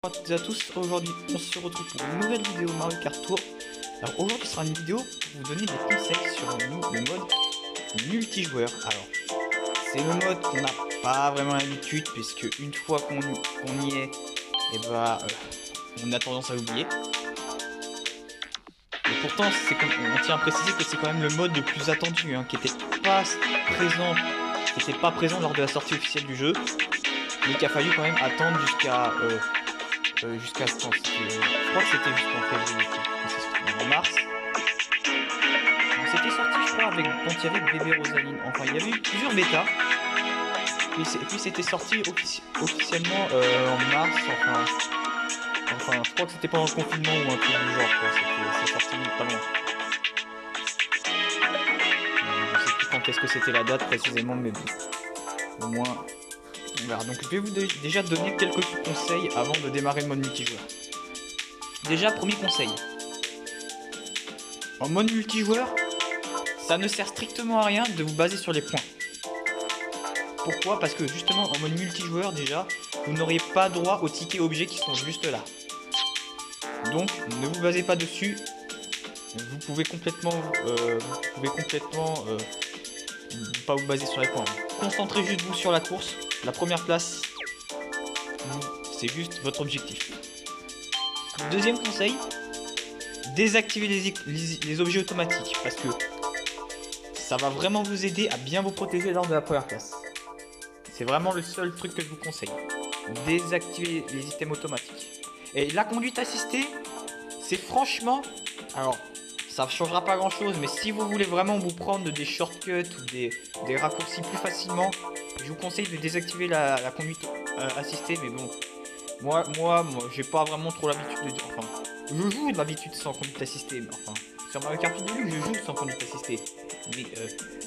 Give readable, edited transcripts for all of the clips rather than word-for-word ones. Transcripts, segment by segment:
Bonjour à toutes et à tous, aujourd'hui on se retrouve pour une nouvelle vidéo Mario Kart Tour. Alors aujourd'hui ce sera une vidéo pour vous donner des conseils sur le mode multijoueur. Alors c'est le mode qu'on n'a pas vraiment l'habitude puisque une fois qu'on y est, et on a tendance à l'oublier. Et pourtant on tient à préciser que c'est quand même le mode le plus attendu, qui n'était pas présent lors de la sortie officielle du jeu, mais qu'il a fallu quand même attendre jusqu'à je crois que c'était jusqu'en février, en mars. C'était sorti je crois quand il y avait Bébé Rosaline. Enfin il y avait eu plusieurs bêtas. Puis c'était sorti officiellement en mars. Enfin je crois que c'était pendant le confinement ou un truc du genre quoi. C'est sorti pas loin. Je sais plus quand est-ce que c'était la date précisément, mais bon. Au moins. Voilà, donc je vais vous déjà donner quelques conseils avant de démarrer le mode multijoueur. Déjà, premier conseil. En mode multijoueur, ça ne sert strictement à rien de vous baser sur les points. Pourquoi? Parce que justement, en mode multijoueur, déjà, vous n'auriez pas droit aux tickets objets qui sont juste là. Donc, ne vous basez pas dessus. Vous pouvez complètement pas vous baser sur les points. Concentrez juste vous sur la course. La première place, c'est juste votre objectif. Deuxième conseil, désactivez les objets automatiques parce que ça va vraiment vous aider à bien vous protéger lors de la première place. C'est vraiment le seul truc que je vous conseille. Désactiver les items automatiques. Et la conduite assistée, c'est franchement... Alors, ça ne changera pas grand chose, mais si vous voulez vraiment vous prendre des shortcuts ou des raccourcis plus facilement, je vous conseille de désactiver la conduite assistée. Mais bon, moi j'ai pas vraiment trop l'habitude de... Enfin, je joue d'habitude sans conduite assistée, mais enfin, sur Mario Kart Tour, je joue sans conduite assistée. Mais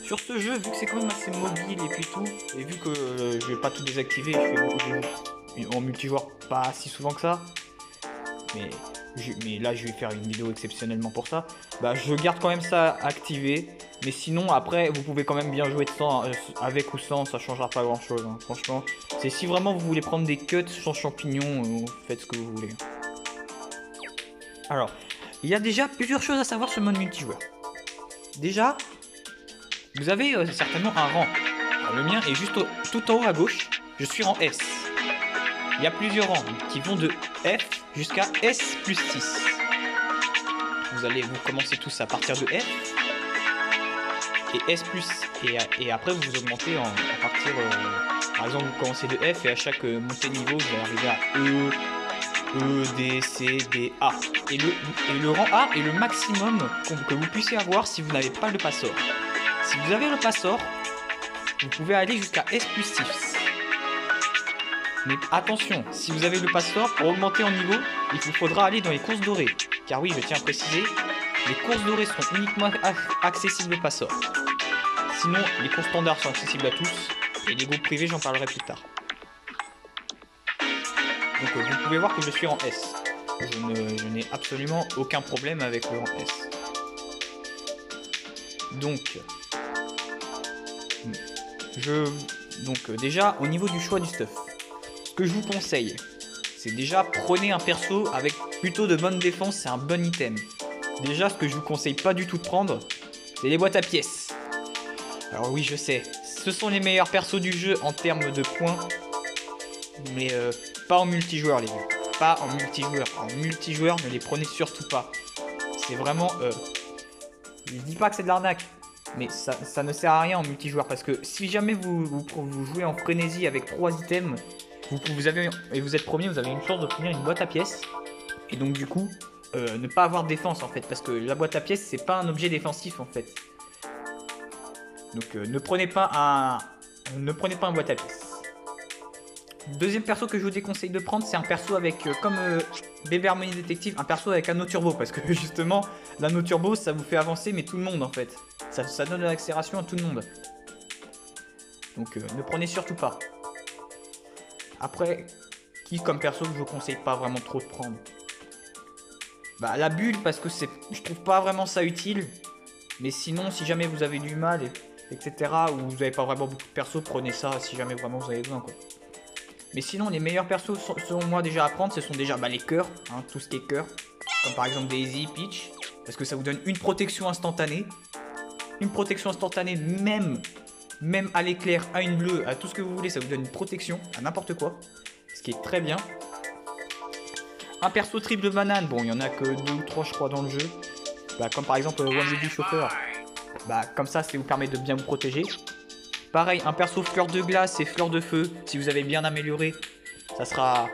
sur ce jeu, vu que c'est quand même assez mobile et puis tout, et vu que je vais pas tout désactiver, je fais en multijoueur pas si souvent que ça, mais là je vais faire une vidéo exceptionnellement pour ça, je garde quand même ça activé. Mais sinon après vous pouvez quand même bien jouer avec ou sans, ça changera pas grand chose, franchement. C'est si vraiment vous voulez prendre des cuts sans champignons, vous faites ce que vous voulez. Alors il y a déjà plusieurs choses à savoir sur le mode multijoueur. Déjà vous avez certainement un rang. Alors, le mien est juste tout en haut à gauche, je suis rang S. Il y a plusieurs rangs qui vont de F jusqu'à S plus 6. Vous commencez tous à partir de F. Et S plus. Et après vous augmentez à partir... par exemple vous commencez de F et à chaque montée de niveau vous allez arriver à E, D, C, D, A. Et le rang A est le maximum que vous puissiez avoir si vous n'avez pas le passort. Si vous avez le passort, vous pouvez aller jusqu'à S plus 6. Mais attention, si vous avez le passeport, pour augmenter en niveau, il vous faudra aller dans les courses dorées. Car oui, je tiens à préciser, les courses dorées seront uniquement accessibles au passeport. Sinon, les courses standards sont accessibles à tous, et les groupes privés, j'en parlerai plus tard. Donc vous pouvez voir que je suis en S. Je n'ai absolument aucun problème avec le rang S. Donc, déjà, au niveau du choix du stuff, ce que je vous conseille, c'est déjà prenez un perso avec plutôt de bonne défense, c'est un bon item. Déjà, ce que je vous conseille pas du tout de prendre, c'est les boîtes à pièces. Alors oui, je sais, ce sont les meilleurs persos du jeu en termes de points, mais pas en multijoueur les gars. Pas en multijoueur. En multijoueur, ne les prenez surtout pas. C'est vraiment... je dis pas que c'est de l'arnaque, mais ça ne sert à rien en multijoueur parce que si jamais vous jouez en frénésie avec 3 items, vous êtes premier, vous avez une chance d'obtenir une boîte à pièces. Et donc du coup, ne pas avoir de défense en fait, parce que la boîte à pièces c'est pas un objet défensif en fait. Donc ne prenez pas un boîte à pièces. Deuxième perso que je vous déconseille de prendre, c'est un perso avec, comme Bébé Harmony Détective, un perso avec anneau turbo, parce que justement, l'anneau turbo ça vous fait avancer, mais tout le monde en fait. Ça donne de l'accélération à tout le monde. Donc ne prenez surtout pas. Après, qui comme perso que je vous conseille pas vraiment trop de prendre? La bulle, parce que je trouve pas vraiment ça utile. Mais sinon, si jamais vous avez du mal, etc., ou vous n'avez pas vraiment beaucoup de perso, prenez ça si jamais vraiment vous avez besoin quoi. Mais sinon, les meilleurs persos, selon moi, déjà à prendre, ce sont déjà les cœurs, hein, tout ce qui est cœur. Comme par exemple Daisy, Peach, parce que ça vous donne une protection instantanée. Une protection instantanée, même à l'éclair, à une bleue, à tout ce que vous voulez, ça vous donne une protection à n'importe quoi. Ce qui est très bien. Un perso triple banane, bon, il y en a que 2 ou 3 je crois dans le jeu. Bah, comme par exemple One Lady Chauffeur. Bah, comme ça vous permet de bien vous protéger. Pareil, un perso fleur de glace et fleur de feu, si vous avez bien amélioré, ça sera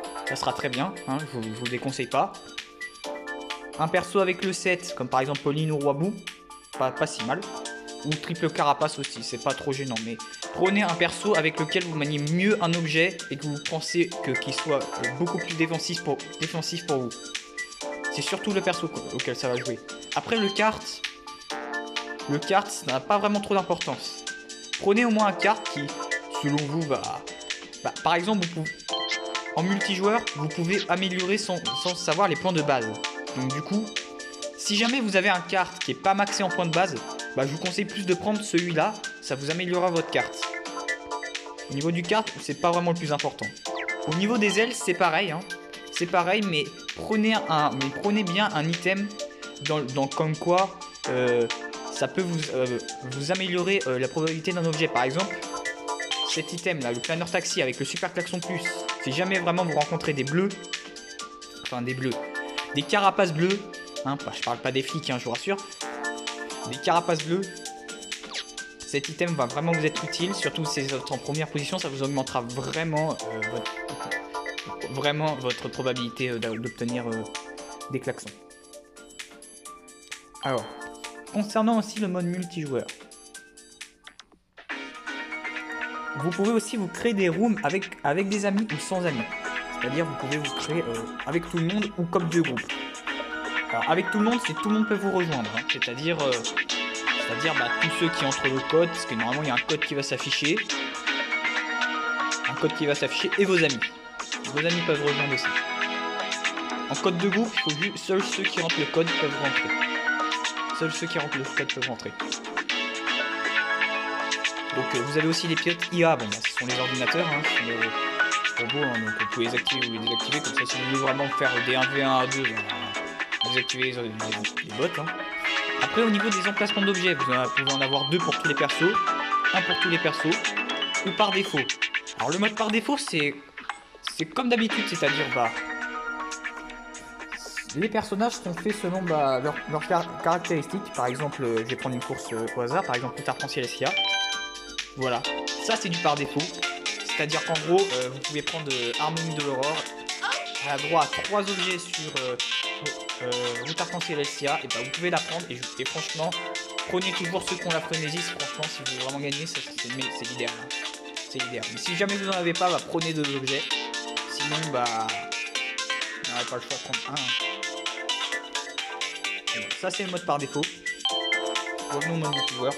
très bien, hein, je vous le déconseille pas. Un perso avec le 7, comme par exemple Pauline ou Roibou, pas si mal. Ou triple carapace aussi, c'est pas trop gênant. Mais prenez un perso avec lequel vous maniez mieux un objet et que vous pensez qu'il soit beaucoup plus défensif pour vous. C'est surtout le perso auquel ça va jouer. Après le kart, ça n'a pas vraiment trop d'importance. Prenez au moins un kart qui, selon vous, par exemple, en multijoueur, vous pouvez améliorer sans savoir les points de base. Donc du coup, si jamais vous avez un kart qui est pas maxé en points de base, je vous conseille plus de prendre celui-là, ça vous améliorera votre carte. Au niveau du kart, c'est pas vraiment le plus important. Au niveau des ailes, c'est pareil, hein. C'est pareil, mais prenez bien un item dans comme quoi ça peut vous améliorer la probabilité d'un objet. Par exemple, cet item là, le planeur taxi avec le super klaxon plus. Si jamais vraiment vous rencontrez des carapaces bleues, hein, je parle pas des flics, hein, je vous rassure. Des carapaces bleues, cet item va vraiment vous être utile, surtout si vous êtes en première position, ça vous augmentera vraiment votre probabilité d'obtenir des klaxons. Alors, concernant aussi le mode multijoueur, vous pouvez aussi vous créer des rooms avec des amis ou sans amis. C'est-à-dire vous pouvez vous créer avec tout le monde ou comme 2 groupes. Alors avec tout le monde, c'est tout le monde peut vous rejoindre, hein. C'est-à-dire tous ceux qui entrent le code, parce que normalement il y a un code qui va s'afficher. Un code qui va s'afficher et vos amis. Vos amis peuvent rejoindre aussi. En code de groupe, il faut juste seuls ceux qui rentrent le code peuvent rentrer. Seuls ceux qui rentrent le code peuvent rentrer. Donc vous avez aussi les pilotes IA, ce sont les ordinateurs, hein, ce sont les robots, hein, donc vous pouvez les activer ou les désactiver, comme ça si vous voulez vraiment faire des 1v1 à 2, vous activez les bots. Hein. Après au niveau des emplacements d'objets, vous pouvez en avoir 2 pour tous les persos, 1 pour tous les persos, ou par défaut. Alors le mode par défaut c'est comme d'habitude, c'est-à-dire les personnages sont faits selon leurs caractéristiques. Par exemple, je vais prendre une course au hasard, par exemple Peter Pan Celestia. Voilà, ça c'est du par défaut. C'est-à-dire qu'en gros, vous pouvez prendre Harmonie de l'Aurore. À la droite, 3 objets sur Peter Pan Celestia. Et vous pouvez la prendre. Et franchement, prenez toujours ceux qui ont la frénésie. Franchement, si vous voulez vraiment gagner, c'est l'idéal. Hein. C'est l'idéal. Mais si jamais vous n'en avez pas, prenez 2 objets. Sinon, vous n'aurez pas le choix de prendre un. Bon, ça c'est le mode par défaut. Revenons au mode multijoueur.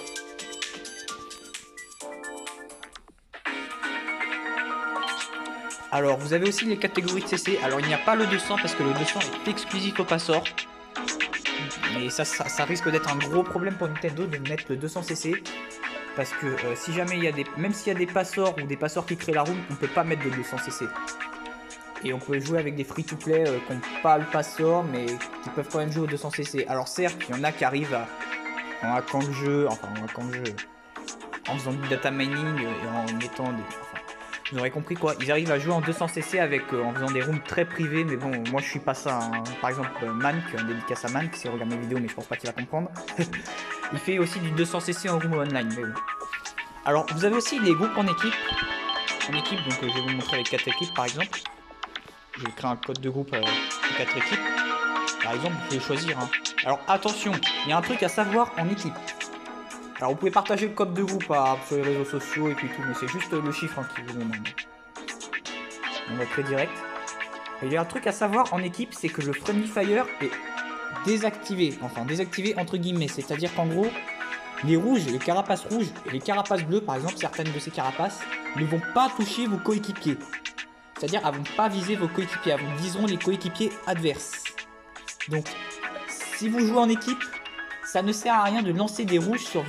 Alors vous avez aussi les catégories de CC. Alors il n'y a pas le 200 parce que le 200 est exclusif au passort. Mais ça risque d'être un gros problème pour Nintendo de mettre le 200 CC. Parce que si jamais il y a même s'il y a des passors ou des passors qui créent la room, on ne peut pas mettre de 200 CC. Et on peut jouer avec des free-to-play qui n'ont pas le passort mais qui peuvent quand même jouer au 200 CC. Alors certes, il y en a qui arrivent en hackant le jeu, en faisant du data mining et en mettant des... Vous aurez compris quoi, ils arrivent à jouer en 200 CC en faisant des rooms très privés, mais bon, moi je suis pas ça. Hein. Par exemple, Mank, un dédicace à Mank, s'il regarde mes vidéos, mais je pense pas qu'il va comprendre. Il fait aussi du 200 CC en room online, mais bon. Alors, vous avez aussi les groupes en équipe. Donc je vais vous montrer les 4 équipes par exemple. Je vais créer un code de groupe de 4 équipes. Par exemple, vous pouvez choisir. Hein. Alors attention, il y a un truc à savoir en équipe. Alors vous pouvez partager le code de groupe sur les réseaux sociaux et puis tout, mais c'est juste le chiffre qui vous demande. On va très direct. Et il y a un truc à savoir en équipe, c'est que le Friendly Fire est désactivé. Enfin désactivé entre guillemets, c'est-à-dire qu'en gros, les rouges, les carapaces rouges et les carapaces bleues, par exemple, certaines de ces carapaces, ne vont pas toucher vos coéquipiers. C'est-à-dire elles ne vont pas viser vos coéquipiers, elles viseront les coéquipiers adverses. Donc, si vous jouez en équipe, ça ne sert à rien de lancer des rouges sur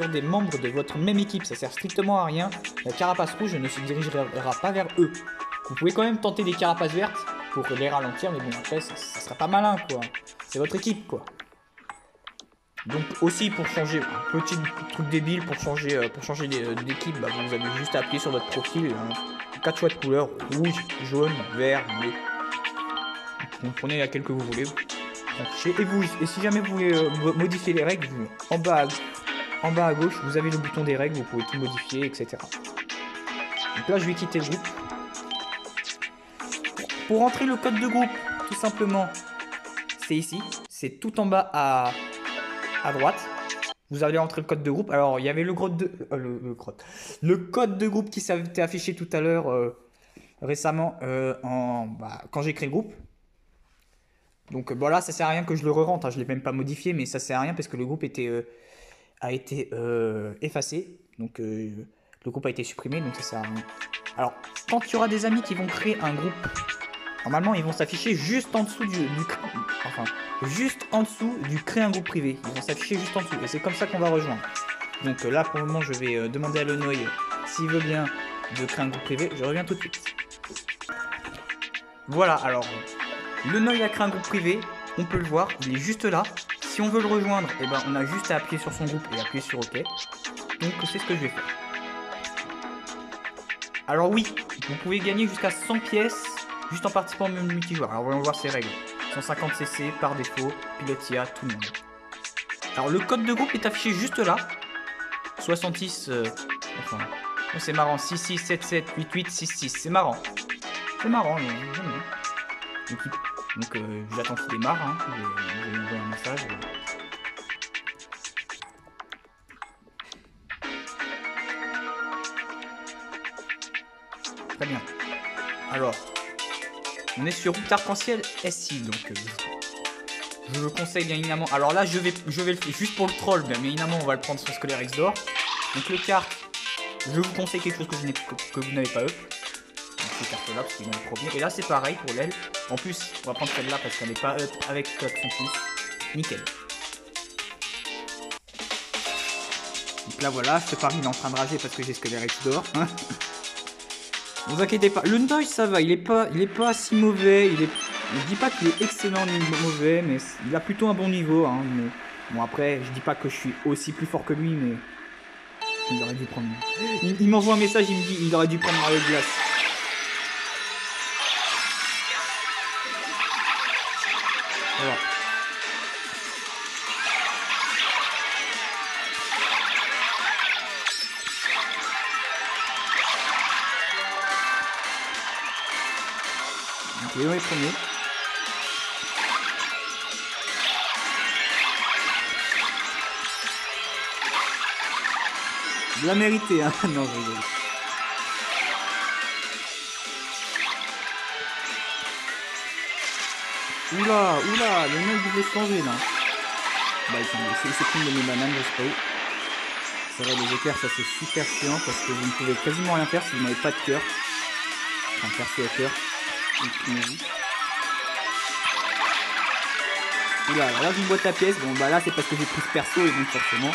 des membres de votre même équipe. Ça sert strictement à rien. La carapace rouge ne se dirigera pas vers eux. Vous pouvez quand même tenter des carapaces vertes pour les ralentir, mais bon, après, ça sera pas malin, quoi. C'est votre équipe, quoi. Donc aussi pour changer, un petit truc débile pour changer d'équipe, bah, vous avez juste à appuyer sur votre profil, 4 choix de couleurs, rouge, jaune, vert, bleu. Vous prenez laquelle que vous voulez. Et si jamais vous voulez modifier les règles, en bas à gauche, vous avez le bouton des règles, vous pouvez tout modifier, etc. Donc là, je vais quitter le groupe. Pour entrer le code de groupe, tout simplement, c'est ici. C'est tout en bas à droite. Vous allez entrer le code de groupe. Alors, il y avait le code de groupe qui s'était affiché tout à l'heure récemment quand j'ai créé le groupe. Donc voilà, ça sert à rien que je le re-rentre, hein, je ne l'ai même pas modifié, mais ça sert à rien parce que le groupe a été effacé. Donc le groupe a été supprimé, donc ça sert à rien. Alors, quand il y aura des amis qui vont créer un groupe, normalement ils vont s'afficher juste en dessous juste en dessous du créer un groupe privé. Ils vont s'afficher juste en dessous et c'est comme ça qu'on va rejoindre. Donc là pour le moment je vais demander à Lenoy s'il veut bien de créer un groupe privé. Je reviens tout de suite. Voilà, alors Lenoy a créé un groupe privé, on peut le voir, il est juste là. Si on veut le rejoindre, eh ben, on a juste à appuyer sur son groupe et appuyer sur OK. Donc c'est ce que je vais faire. Alors oui, vous pouvez gagner jusqu'à 100 pièces juste en participant au même multijoueur. Alors voyons voir ces règles. 150 CC par défaut, pilotia, tout le monde. Alors le code de groupe est affiché juste là. 66, oh, c'est marrant, 66778866, c'est marrant. C'est marrant, j'aime bien. Donc j'attends qu'il démarre, hein. Je vais envoyer un message. Très bien. Alors, on est sur route arc-en-ciel SI, donc je le conseille bien évidemment. Alors là, je vais juste pour le troll, bien évidemment, on va le prendre sur Scolaire X d'or. Donc le kart, je vous conseille quelque chose que vous n'avez pas eux. Donc ces cartes là, parce qu'ils vont le provenir. Et là, c'est pareil pour l'aile. En plus, on va prendre celle-là parce qu'elle n'est pas up avec son plus. Nickel. Donc là, voilà, ce pari il est en train de rager parce que j'ai Scolaire X d'or. Hein. Ne vous inquiétez pas, le Noy ça va, il est pas si mauvais, je dis pas qu'il est excellent ni mauvais, mais il a plutôt un bon niveau, hein, mais bon après, je dis pas que je suis aussi plus fort que lui, mais il aurait dû prendre, il m'envoie un message, il me dit, il aurait dû prendre Mario Glace. Voilà. Léon est premier. Il l'a mérité, hein. Non, je rigole. Oula, le mec il veut changer là. Bah, il s'est pris de mes bananes, je sais pas où. C'est vrai, les éclairs, ça c'est super chiant parce que vous ne pouvez quasiment rien faire si vous n'avez pas de cœur. Enfin, perso à cœur. Oula, alors là j'ai une boîte à pièces, bon bah là c'est parce que j'ai pris ce perso et donc forcément.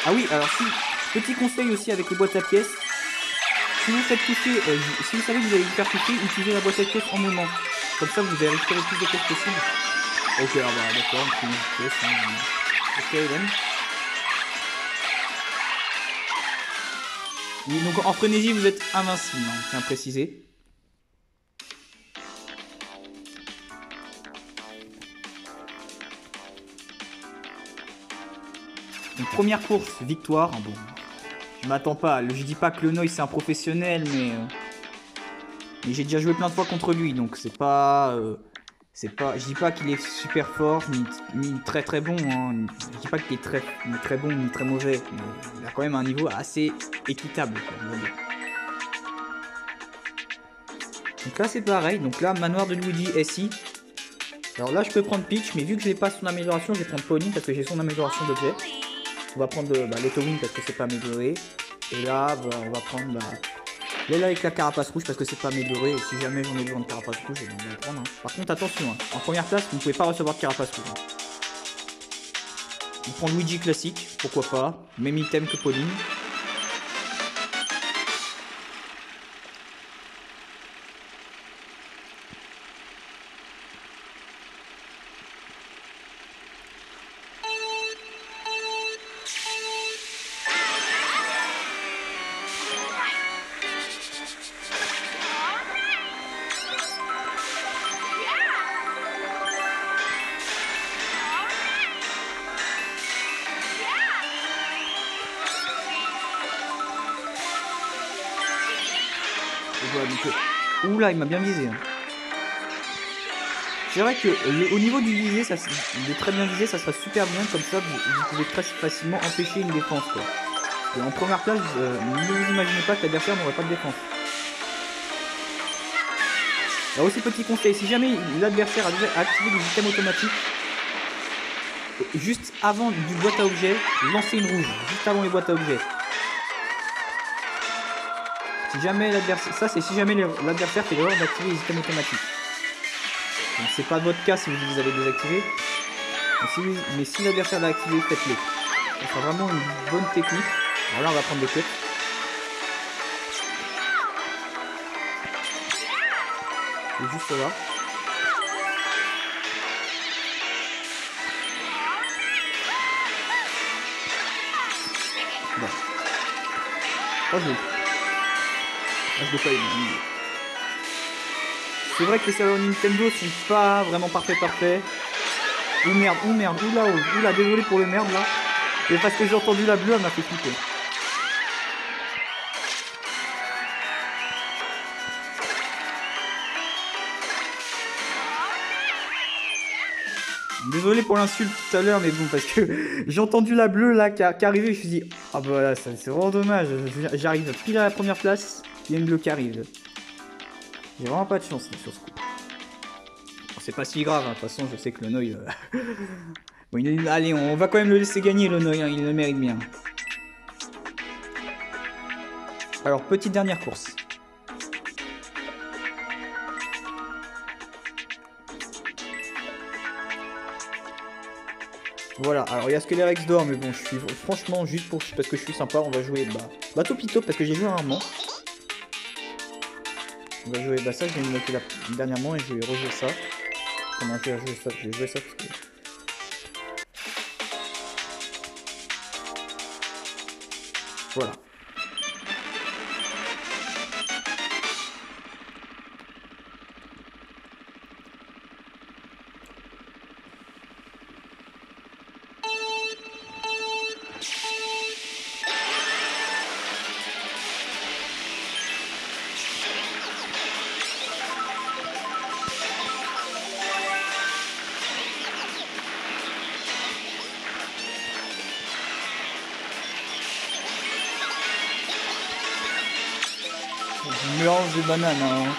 Ah oui, alors petit conseil aussi avec les boîtes à pièces, si vous faites toucher, si vous savez que vous allez vous faire toucher, utilisez la boîte à pièces en moment. Comme ça vous allez récupérer le plus de pièces possible. Ok, alors bah d'accord, on finit une pièce. Hein. Ok, Hélène. Oui, donc en frénésie vous êtes invincible, hein, je tiens à préciser. Donc, première course, victoire. Bon, je m'attends pas. Je dis pas que le Noy c'est un professionnel, mais j'ai déjà joué plein de fois contre lui, donc c'est pas. Je dis pas qu'il est super fort ni très très bon. Hein. Je dis pas qu'il est très bon ni très mauvais. Mais il a quand même un niveau assez équitable. Quoi, donc là c'est pareil. Donc là manoir de Luigi SI. Alors là je peux prendre Peach, mais vu que je n'ai pas son amélioration, je vais prendre Pauline parce que j'ai son amélioration d'objet. On va prendre l'auto-win parce que c'est pas amélioré. Et là, on va prendre l'aile avec la carapace rouge parce que c'est pas amélioré. Et si jamais j'en ai besoin de carapace rouge, je vais la prendre. Hein. Par contre, attention, hein. En première place, vous ne pouvez pas recevoir de carapace rouge. Hein. On prend Luigi classique, pourquoi pas. Même item que Pauline. Voilà, donc, oula, il m'a bien visé. Hein. C'est vrai que au niveau du visé, de très bien viser, ça sera super bien. Comme ça, vous pouvez très facilement empêcher une défense. Quoi. Et en première place, ne vous imaginez pas que l'adversaire n'aurait pas de défense. Alors aussi, petit conseil, si jamais l'adversaire a déjà activé des items automatiques, juste avant du boîte à objets, lancez une rouge, juste avant les boîtes à objets. Si jamais l'adversaire, ça c'est si jamais l'adversaire fait l'erreur d'activer les items automatiques. Donc c'est pas votre cas si vous les avez désactivés. Mais si l'adversaire l'a activé, faites-le. Ça sera vraiment une bonne technique. Alors là on va prendre des cuts. C'est juste là. Bon. Oh, je l'ai pas aimé. C'est vrai que les salons Nintendo sont pas vraiment parfaits. Ouh merde, oula, désolé pour le merde là. Et parce que j'ai entendu la bleue, elle m'a fait flipper. Désolé pour l'insulte tout à l'heure, mais bon, parce que j'ai entendu la bleue là qui arrivait, je me suis dit, ah bah là, c'est vraiment dommage, j'arrive pile à la première place, il y a une bleue qui arrive. J'ai vraiment pas de chance là, sur ce coup. C'est pas si grave, hein. De toute façon, je sais que le Noy... Bon, allez, on va quand même le laisser gagner, le Noy, hein. Il le mérite bien. Alors, petite dernière course. Voilà, alors il y a Skelerex dehors, mais bon, je suis franchement, juste parce que je suis sympa, on va jouer Bateau Pito, parce que j'ai joué rarement. On va jouer, ça je viens de noter dernièrement et je vais rejouer ça. Comment je vais jouer ça, parce que... Voilà. Mélange de bananes, hein.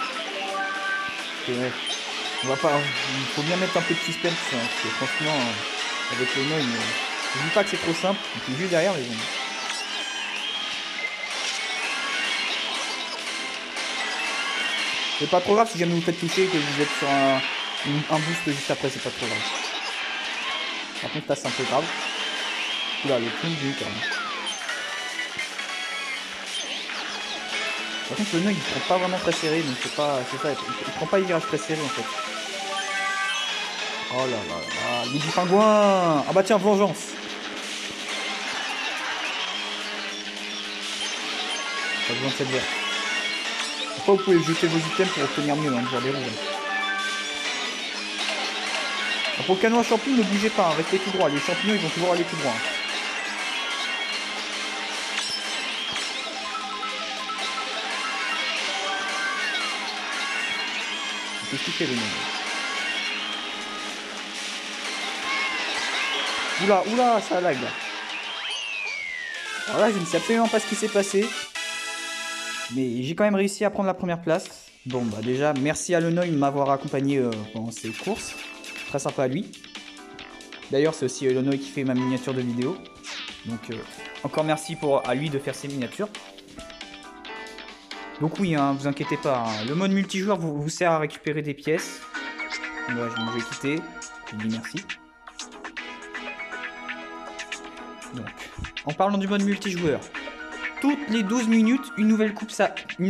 Ouais. On va pas. Il faut bien mettre un peu de suspense, hein, parce que franchement, avec le Noy, je dis pas que c'est trop simple, et puis juste derrière, les gens. C'est pas trop grave si jamais vous faites toucher et que vous êtes sur un boost juste après, c'est pas trop grave. Par contre, là, c'est un peu grave. Oula, le clown du quand même. Par contre, le Noy il prend pas vraiment très serré, donc c'est ça, il prend pas les virages très serrés en fait. Oh là là là, Luigi Pingouin. Ah bah tiens, vengeance. Pas besoin de cette verte. Pourquoi vous pouvez jeter vos items pour obtenir mieux, hein, genre des rouges. Pour le canon à champignons, ne bougez pas, hein, restez tout droit, les champignons ils vont toujours aller tout droit. Expliquer le nom. Oula, ça lag là. Alors là, je ne sais absolument pas ce qui s'est passé. Mais j'ai quand même réussi à prendre la première place. Bon, bah déjà, merci à Lenoy de m'avoir accompagné pendant ces courses. Très sympa à lui. D'ailleurs, c'est aussi Lenoy qui fait ma miniature de vidéo. Donc, encore merci à lui de faire ses miniatures. Donc oui, hein, vous inquiétez pas, hein, le mode multijoueur vous sert à récupérer des pièces. Ouais, je vais quitter, je dis merci. En parlant du mode multijoueur, toutes les 12 minutes, une nouvelle coupe,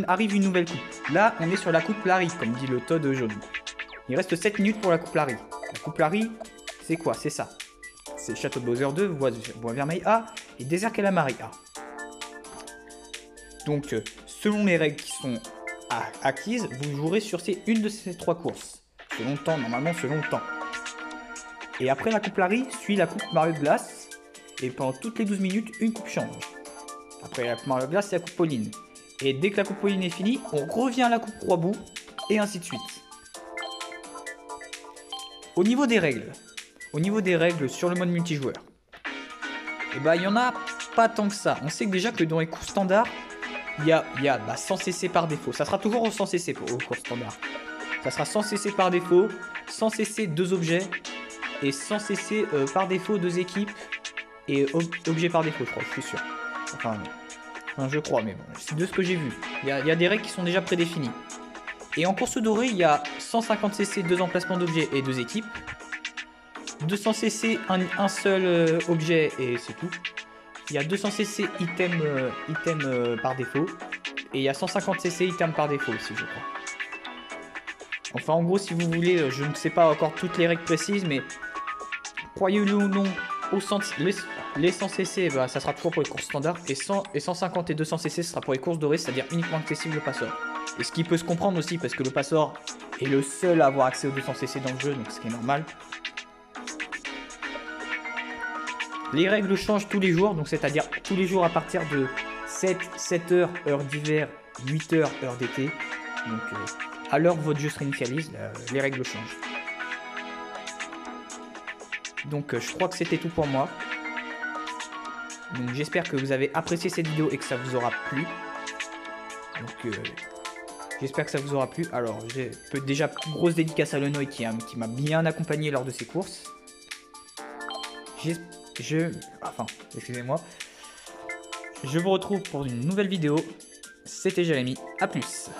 arrive une nouvelle coupe. Là, on est sur la coupe Larry, comme dit le Todd jaune. Il reste 7 minutes pour la coupe Larry. La coupe Larry, c'est quoi? C'est ça. C'est Château de Bowser 2, Bois Vermeil A et Désert Calamari A. Donc, selon les règles qui sont acquises, vous jouerez sur une de ces 3 courses. Selon le temps, normalement selon le temps. Et après la coupe Larry, suit la coupe Mario Glace. Et pendant toutes les 12 minutes, une coupe change. Après la coupe Mario Glace, c'est la coupe Pauline. Et dès que la coupe Pauline est finie, on revient à la coupe Roi Bout, et ainsi de suite. Au niveau des règles sur le mode multijoueur, et bah il y en a pas tant que ça. On sait que déjà que dans les courses standards, il y a 100 CC par défaut. Ça sera toujours au 100 CC aux courses standards. Ça sera 100 CC par défaut, 100 CC 2 objets, et 100 CC par défaut 2 équipes, et objets par défaut, je crois, je suis sûr. Enfin, je crois, mais bon, c'est de ce que j'ai vu. Il y a des règles qui sont déjà prédéfinies. Et en course dorée, il y a 150 CC 2 emplacements d'objets et 2 équipes. 200 CC un seul objet et c'est tout. Il y a 200 CC item par défaut. Et il y a 150 CC item par défaut aussi, je crois. Enfin, en gros, si vous voulez, je ne sais pas encore toutes les règles précises, mais croyez-le ou non, les 100 CC, bah, ça sera toujours pour les courses standards. Et 150 et 200 CC, ce sera pour les courses dorées, c'est-à-dire uniquement accessible au passeur. Et ce qui peut se comprendre aussi, parce que le passeur est le seul à avoir accès aux 200 CC dans le jeu, donc ce qui est normal. Les règles changent tous les jours, donc c'est-à-dire tous les jours à partir de 7h, heure d'hiver, 8h, heure d'été. Donc à l'heure où votre jeu se réinitialise, les règles changent. Donc je crois que c'était tout pour moi. Donc j'espère que vous avez apprécié cette vidéo et que ça vous aura plu. Donc j'espère que ça vous aura plu. Alors j'ai déjà grosse dédicace à Lenoy qui m'a bien accompagné lors de ces courses. Excusez-moi. Je vous retrouve pour une nouvelle vidéo. C'était Jérémy, à plus.